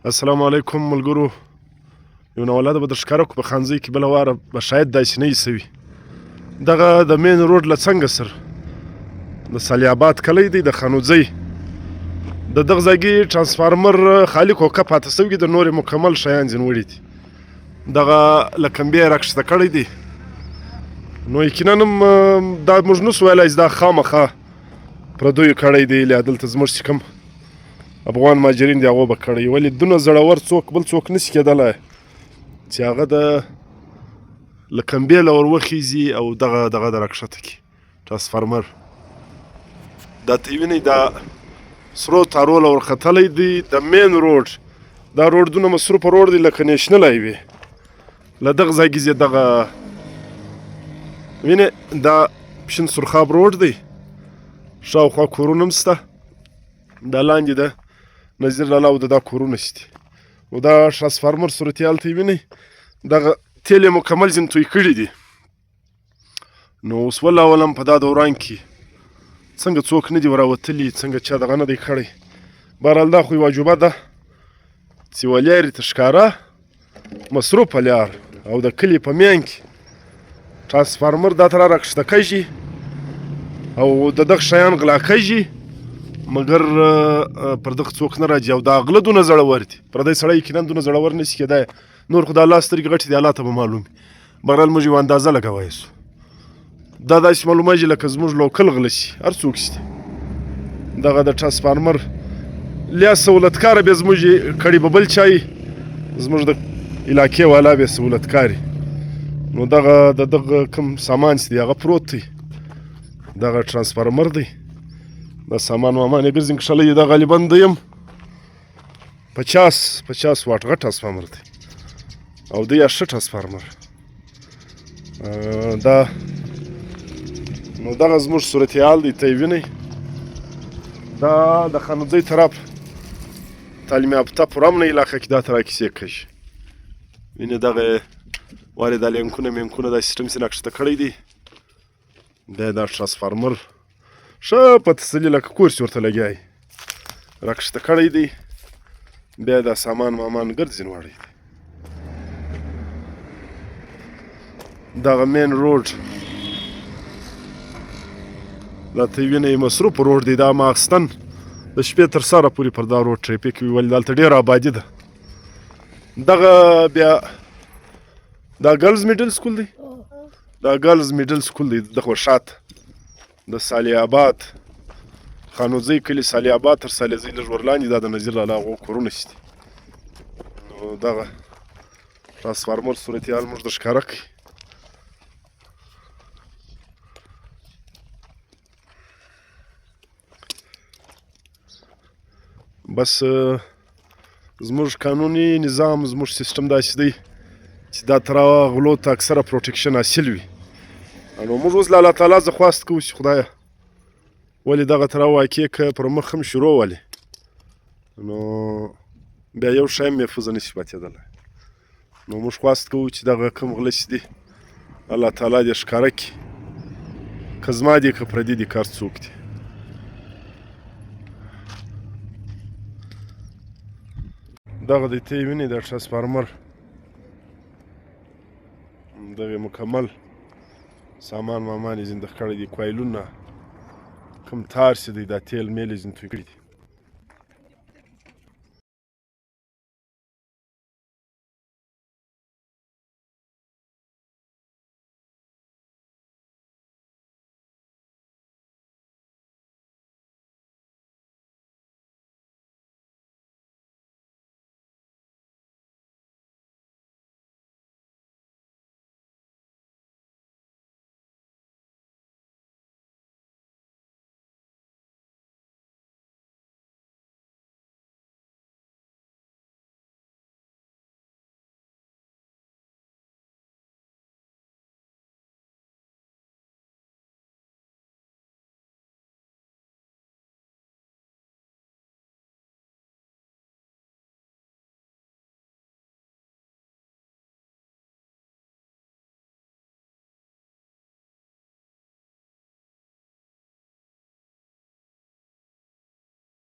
السلام علیکم ملګرو. یو ناولاده به در ښکاره کړو په خانزۍ کې بله واره به شاید داسې نه وي سوي. دغه د مین روډ له څنګه سر د صالح آباد کلی دی د خانوځۍ د دغه ځایګي ټرانسفارمر خالي کوکه پاته سوي د نورې مکمل شیان ځینې وړي دي. دغه له کمبې یې راکښته کړی دی. نو یقینا هم دا موږ نسو ویلی چې دا خامخا پردیو کړی دی یا دلته زموږ چې کوم افغان مهاجرین دي هغو به کړی. ولې دونه زړور څوک بل څوک نشي کېدلی چې هغه د له کمبې له ور وخیځي او دغه د راکښته کړي ټرانسفارمر. دا ته یې وینئ دا سرو تارو له ورختلی دی د مین روډ. دا روډ دونه مصروفه روډ دی لکه نیشنل هایوې. له دغه ځای کې دغه وینې دا پشن سرخاب روډ دی. شاوخوا کورونه هم شته. دا لاندې ده نظیر لاله او د دا کورونه شته او دا ټرانسفارمر صورتحال ته یې وینئ دغه تیل یې مکمل ځینې توی کړي دي. نو اوس والله په دا دوران کې څنګه څوک نه دي راوتلي څنګه چا دغه نه دی کړی. بهرحال دا خو یوه عجوبه ده چې یوه لارې ته ښکاره مصروفه لار او د کلي په مین کې ټرانسفارمر دا ته راکښته کږي او د دغه شیان غلا کږي مګر پر دغه څوک نه راځي. او دا غله دونه زړور دي. پردی سړی یقینا دونه زړور نشي کېدی. نور خو د الله سترګې غټې دي الله ته به معلوم وي. بهرحال موږ یوه اندازه لګولی سو. دا داسې معلومیږي لکه زموږ لوکل غله شي هر څوک شي. دغه د ټرانسفارمر لیا سهولتکاره بیا زموږ کړي به بل چا وي زموږ د علاقې والا بیا سهولتکار وي. نو دغه د دغه کوم سامان چې دی هغه پروت دی. دغه ټرانسفارمر دی. دا سامان وامان یې ګرځي کښلی دی. دا غالبا دویم 50 واټ غټ ټرانسفارمر دی او دی یا ښه ټرانسفارمر. دا نو دغه زموږ صورتحال دی ته یې وینئ. دا د خانوځۍ طرف تعلیم یافته پوره امنه علاقه کې دا ته راکیسې کوي. وینې دغه وارې دا لینکونه مینکونه دا سیسټم چې راکښته کړی دی. بیا دا ټرانسفارمر ښه په تسلي لکه کور چې ورته لګیا وي راکښته کړی دی. بیا دا سامان مامان ګرځي نوړی دی. دغه مین روډ دا ته یې وینئ مصروف روډ دی. دا ماخستن د شپې تر سهاره پورې پر دا روډ ټریفیک وي. ولې دلته ډېره آبادي ده. دغه بیا دا ګرلز میډل سکول دی. دا ګرلز میډل سکول دی دغه شاته د صالح آباد خانوځۍ کلي صالح آباد تر صالحځۍ لږ ورلاندې دا د نظیر لاله هغو کورونه شته. نو دغه ټرانسفارمر صورتحال موږ در ښکاره کړي. بس زموږ قانوني نظام زموږ سیسټم داسې دی چې دا تر هغه غلو ته اکثره پروټیکشن حاصل وي. نو موږ اوس له الله تعالی زه خواست کوو چې خدایه ولې دغه تر هغه واقعې که پر مخ هم شروع ولې نو بیا یو شی هم محفوظه نشي پاتېدلی. نو موږ خواست کوو چې دغه کوم غله چې دي الله تعالی دې ښکاره کړي که زما دي که پردي دي که هر څوک دي. دغه دی ته یې وینئ دا ټرانسفارمر دغه مکمل سامان مامان یې ځینې دغه کړی دي. کوایلونه کوم تار چې دی دا تیل میل یې ځینې توی کړي دي.